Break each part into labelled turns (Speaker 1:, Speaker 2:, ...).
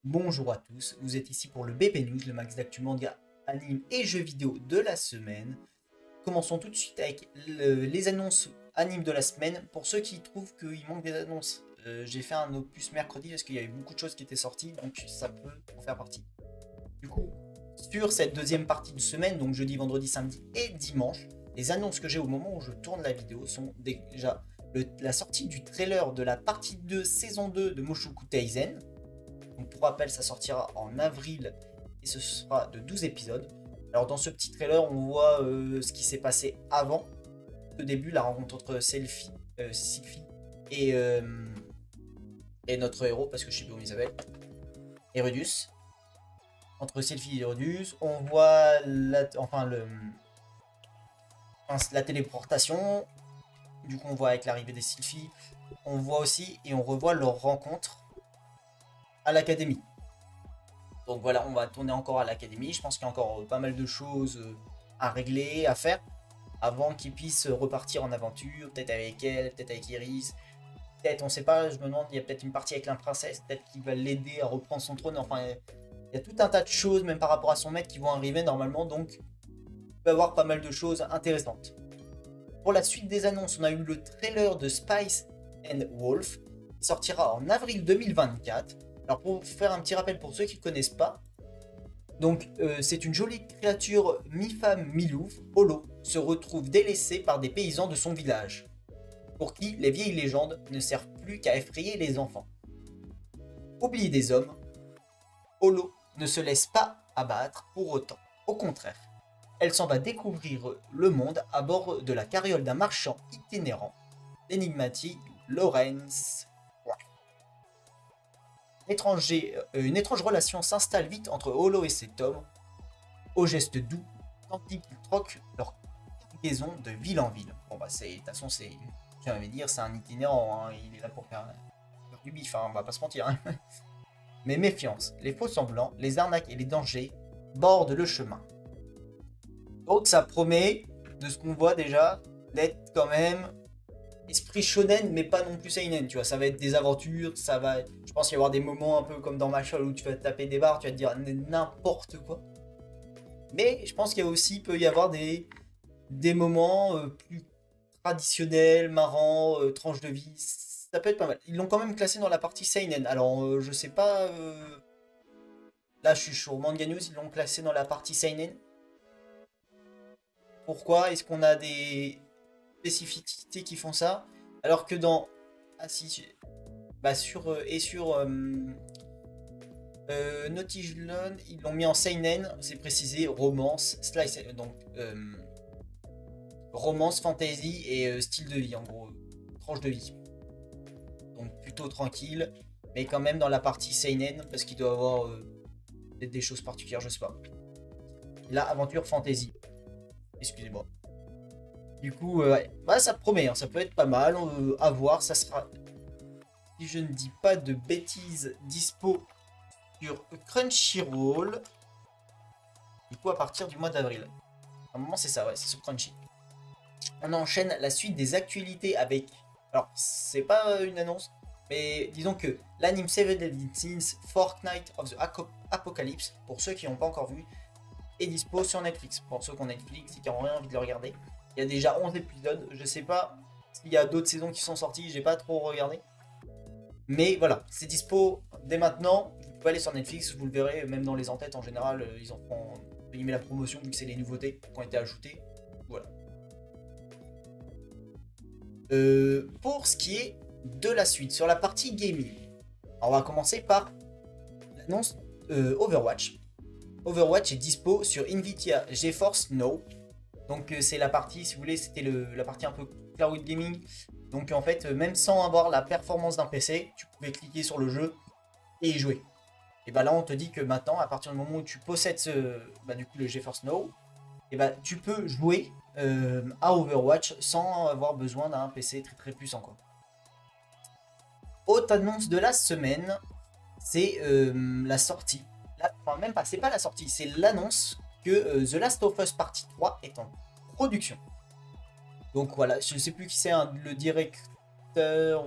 Speaker 1: Bonjour à tous, vous êtes ici pour le BP News, le max d'actu manga, anime et jeux vidéo de la semaine. Commençons tout de suite avec les annonces animes de la semaine. Pour ceux qui trouvent qu'il manque des annonces, j'ai fait un opus mercredi parce qu'il y avait beaucoup de choses qui étaient sorties, donc ça peut en faire partie. Du coup, sur cette deuxième partie de semaine, donc jeudi, vendredi, samedi et dimanche, les annonces que j'ai au moment où je tourne la vidéo sont déjà la sortie du trailer de la partie 2, saison 2 de Mushoku Taizen. Donc pour rappel, ça sortira en avril et ce sera de 12 épisodes. Alors dans ce petit trailer, on voit ce qui s'est passé avant le début, la rencontre entre Sylphie et notre héros, parce que je sais plus comment il s'appelle, Erudus. Entre Sylphie et Erudus, on voit la téléportation. Du coup, on voit avec l'arrivée des Sylphie. On voit aussi et on revoit leur rencontre à l'académie. Donc voilà, on va tourner encore à l'académie. Je pense qu'il y a encore pas mal de choses à régler, à faire, avant qu'ils puissent repartir en aventure, peut-être avec elle, peut-être avec Iris, peut-être, on sait pas, je me demande, il y a peut-être une partie avec la princesse, peut-être qu'il va l'aider à reprendre son trône, enfin, il y a tout un tas de choses, même par rapport à son maître, qui vont arriver normalement, donc il peut y avoir pas mal de choses intéressantes. Pour la suite des annonces, on a eu le trailer de Spice and Wolf, qui sortira en avril 2024. Alors pour faire un petit rappel pour ceux qui ne connaissent pas, donc c'est une jolie créature mi-femme mi-loup, Holo, se retrouve délaissée par des paysans de son village, pour qui les vieilles légendes ne servent plus qu'à effrayer les enfants. Oubliée des hommes, Holo ne se laisse pas abattre pour autant, au contraire. Elle s'en va découvrir le monde à bord de la carriole d'un marchand itinérant, l'énigmatique Lawrence. Une étrange relation s'installe vite entre Holo et cet homme, au geste doux, tandis qu'ils troquent leur cargaison de ville en ville. Bon bah de toute façon c'est, j'allais dire, c'est un itinérant, hein, il est là pour faire du bif, hein, on va pas se mentir. Hein. Mais méfiance, les faux semblants, les arnaques et les dangers bordent le chemin. Donc ça promet, de ce qu'on voit déjà, d'être quand même esprit shonen, mais pas non plus seinen, tu vois. Ça va être des aventures, ça va... Je pense qu'il va y avoir des moments un peu comme dans Machol où tu vas te taper des barres, tu vas te dire n'importe quoi. Mais je pense qu'il y a aussi, peut y avoir des moments plus traditionnels, marrants, tranches de vie. Ça peut être pas mal. Ils l'ont quand même classé dans la partie seinen. Alors, je sais pas... Là, je suis sur Manga News, ils l'ont classé dans la partie seinen. Pourquoi? Est-ce qu'on a des spécificités qui font ça? Alors que dans... Ah si, bah sur Naughty Lone, ils l'ont mis en seinen, c'est précisé, romance, slice, donc romance, fantasy et style de vie, en gros, tranche de vie. Donc plutôt tranquille, mais quand même dans la partie seinen, parce qu'il doit avoir peut-être des choses particulières, je sais pas. La aventure fantasy. Excusez-moi. Du coup, ouais. Bah, ça promet, hein, ça peut être pas mal, à voir, ça sera, si je ne dis pas de bêtises, dispo sur Crunchyroll, du coup à partir du mois d'avril. À un moment c'est ça, ouais, c'est sur Crunchy. On enchaîne la suite des actualités avec, alors c'est pas une annonce, mais disons que l'anime Seven Deadly Sins Fortnite of the Apocalypse, pour ceux qui n'ont pas encore vu, est dispo sur Netflix. Pour ceux qui ont Netflix et qui n'ont rien envie de le regarder. Il y a déjà 11 épisodes, je sais pas s'il y a d'autres saisons qui sont sorties, j'ai pas trop regardé. Mais voilà, c'est dispo dès maintenant. Vous pouvez aller sur Netflix, vous le verrez, même dans les en-têtes en général, ils en font la promotion vu que c'est les nouveautés qui ont été ajoutées. Voilà. Pour ce qui est de la suite, sur la partie gaming, on va commencer par l'annonce Overwatch. Overwatch est dispo sur Nvidia GeForce Now. Donc c'est la partie, si vous voulez, c'était la partie un peu cloud gaming. Donc en fait, même sans avoir la performance d'un PC, tu pouvais cliquer sur le jeu et y jouer. Et bah là, on te dit que maintenant, à partir du moment où tu possèdes du coup, le GeForce Now, et bah tu peux jouer à Overwatch sans avoir besoin d'un PC très très puissant, quoi. Autre annonce de la semaine, c'est la sortie. Enfin, même pas, c'est pas la sortie, c'est l'annonce que The Last of Us Partie 3 est en production. Donc voilà, je ne sais plus qui c'est, hein, le directeur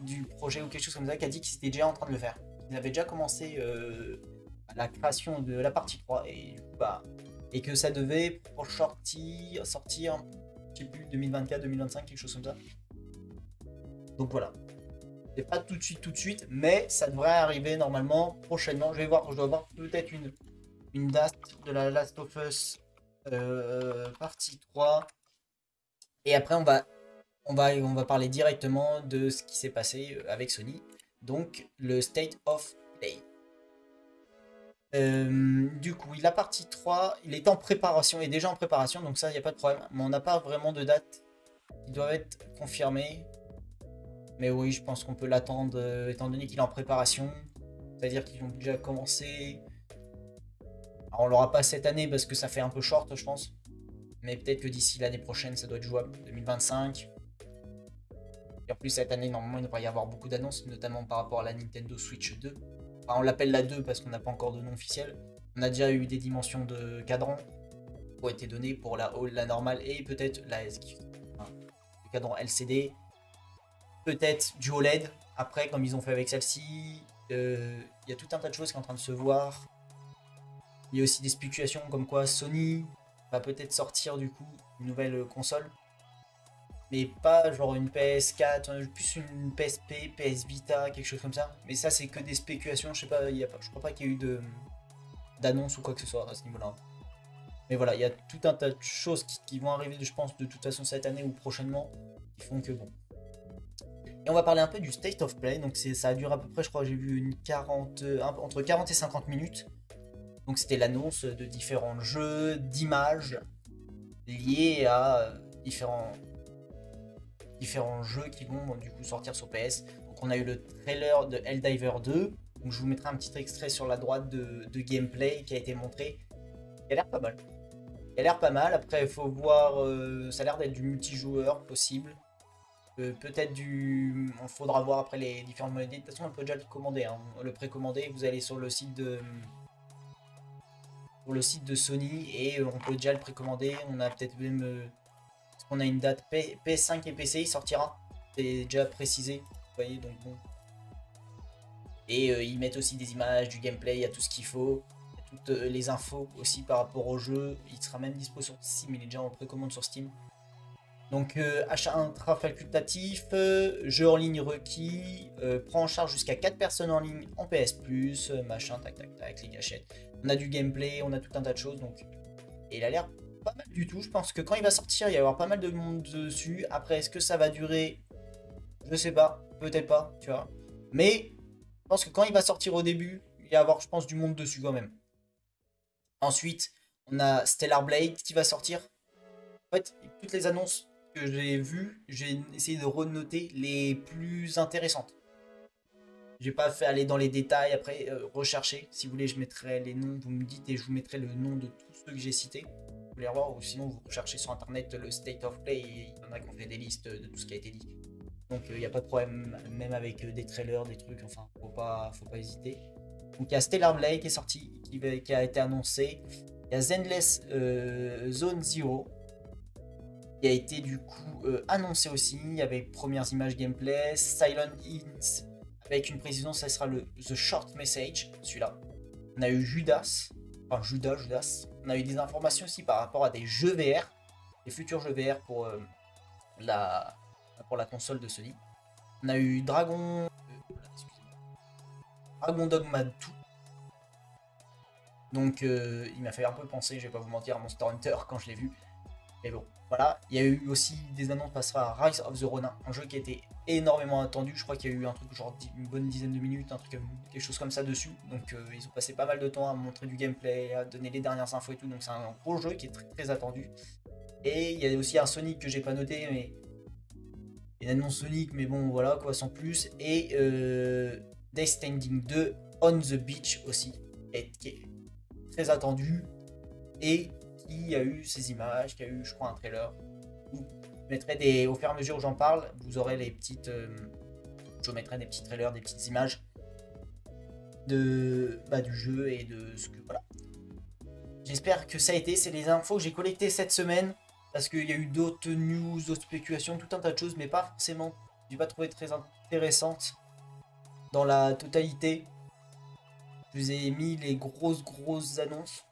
Speaker 1: du projet ou quelque chose comme ça qui a dit qu'il était déjà en train de le faire. qu'ils avaient déjà commencé la création de la partie 3 et que ça devait pour sortir, je sais plus, 2024, 2025, quelque chose comme ça. Donc voilà. C'est pas tout de suite, mais ça devrait arriver normalement prochainement. Je dois voir peut-être une date de la Last of Us partie 3. Et après, on va parler directement de ce qui s'est passé avec Sony. Donc, le State of Play. Du coup, la partie 3, il est en préparation, il est déjà en préparation, donc ça, il n'y a pas de problème. Mais on n'a pas vraiment de date qui doit être confirmée. Mais oui, je pense qu'on peut l'attendre, étant donné qu'il est en préparation. C'est-à-dire qu'ils ont déjà commencé. Alors, on l'aura pas cette année parce que ça fait un peu short, je pense. Mais peut-être que d'ici l'année prochaine, ça doit être jouable. 2025. Et en plus, cette année, normalement, il devrait y avoir beaucoup d'annonces, notamment par rapport à la Nintendo Switch 2. Enfin, on l'appelle la 2 parce qu'on n'a pas encore de nom officiel. On a déjà eu des dimensions de cadran qui ont été données pour la All, la normale et peut-être la S. Enfin, le cadran LCD. Peut-être du OLED. Après, comme ils ont fait avec celle-ci, il y a tout un tas de choses qui sont en train de se voir. Il y a aussi des spéculations comme quoi Sony va peut-être sortir du coup une nouvelle console. Mais pas genre une PS4, plus une PSP, PS Vita, quelque chose comme ça. Mais ça, c'est que des spéculations. Je sais pas, je crois pas qu'il y ait eu d'annonce ou quoi que ce soit à ce niveau-là. Mais voilà, il y a tout un tas de choses qui vont arriver, je pense, de toute façon cette année ou prochainement, qui font que bon. Et on va parler un peu du State of Play. Donc ça dure à peu près, je crois, j'ai vu entre 40 et 50 minutes. Donc c'était l'annonce de différents jeux, d'images liés à différents jeux qui vont du coup sortir sur PS. Donc on a eu le trailer de Helldivers 2. Donc je vous mettrai un petit extrait sur la droite de gameplay qui a été montré. Il a l'air pas mal. Il a l'air pas mal. Après il faut voir, ça a l'air d'être du multijoueur possible. Peut-être il faudra voir après les différentes modalités. De toute façon on peut déjà le commander, hein. Le précommander, vous allez sur le site de Sony et on peut déjà le précommander. On a peut-être même on a une date PS5 et PC, il sortira. C'est déjà précisé. Vous voyez, donc bon. Et ils mettent aussi des images, du gameplay, il y a tout ce qu'il faut. Il y a toutes les infos aussi par rapport au jeu. Il sera même dispo sur Steam, il est déjà en précommande sur Steam. Donc achat intra facultatif, jeu en ligne requis, prend en charge jusqu'à 4 personnes en ligne en PS Plus, machin, tac tac tac, les gâchettes. On a du gameplay, on a tout un tas de choses. Donc. Et il a l'air pas mal du tout. Je pense que quand il va sortir, il va y avoir pas mal de monde dessus. Après, est-ce que ça va durer? Je sais pas. Peut-être pas, tu vois. Mais je pense que quand il va sortir au début, il va y avoir, je pense, du monde dessus quand même. Ensuite, on a Stellar Blade qui va sortir. En fait, toutes les annonces que j'ai vues, j'ai essayé de renoter les plus intéressantes. Je vais pas fait aller dans les détails, après rechercher. Si vous voulez, je mettrai les noms, vous me dites et je vous mettrai le nom de tous ceux que j'ai cités. Vous les revoir, ou sinon vous recherchez sur internet le State of Play, et il y en a qui ont fait des listes de tout ce qui a été dit. Donc il n'y a pas de problème, même avec des trailers, des trucs, enfin, faut pas hésiter. Donc il y a Stellar Blade qui est sorti, qui a été annoncé. Il y a Zenless Zone Zero, qui a été du coup annoncé aussi. Il y avait premières images gameplay, Silent Hills, avec une précision, ça sera le The Short Message, celui-là. On a eu Judas. On a eu des informations aussi par rapport à des jeux VR, des futurs jeux VR pour la console de Sony. On a eu Dragon Dogma 2. Donc il m'a fait un peu penser, je vais pas vous mentir, à Monster Hunter quand je l'ai vu. Mais bon, voilà. Il y a eu aussi des annonces passera à Rise of the Ronin, un jeu qui a été énormément attendu. Je crois qu'il y a eu un truc genre une bonne dizaine de minutes, quelque chose comme ça dessus. Donc ils ont passé pas mal de temps à montrer du gameplay, à donner les dernières infos et tout. Donc c'est un gros jeu qui est très très attendu. Et il y a aussi un Sonic que j'ai pas noté, mais une annonce Sonic, mais bon voilà quoi, sans plus. Et Death Stranding 2 On the Beach aussi, qui est très attendu. Et qui a eu ces images, qui a eu je crois un trailer. Vous mettrez au fur et à mesure où j'en parle, vous aurez les petites, je vous mettrai des petits trailers, des petites images du jeu et de ce que voilà. J'espère que ça a été, c'est les infos que j'ai collectées cette semaine, parce qu'il y a eu d'autres news, d'autres spéculations, tout un tas de choses, mais pas forcément, j'ai pas trouvé très intéressantes dans la totalité. Je vous ai mis les grosses annonces.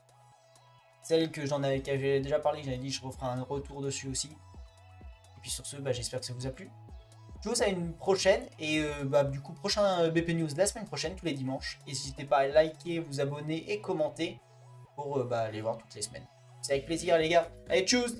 Speaker 1: Celles que j'avais déjà parlé, j'avais dit je referai un retour dessus aussi. Et puis sur ce, bah, j'espère que ça vous a plu. Je vous dis à une prochaine et du coup prochain BP News la semaine prochaine tous les dimanches. Et n'hésitez pas à liker, vous abonner et commenter pour aller voir toutes les semaines. C'est avec plaisir les gars. Allez tchuss.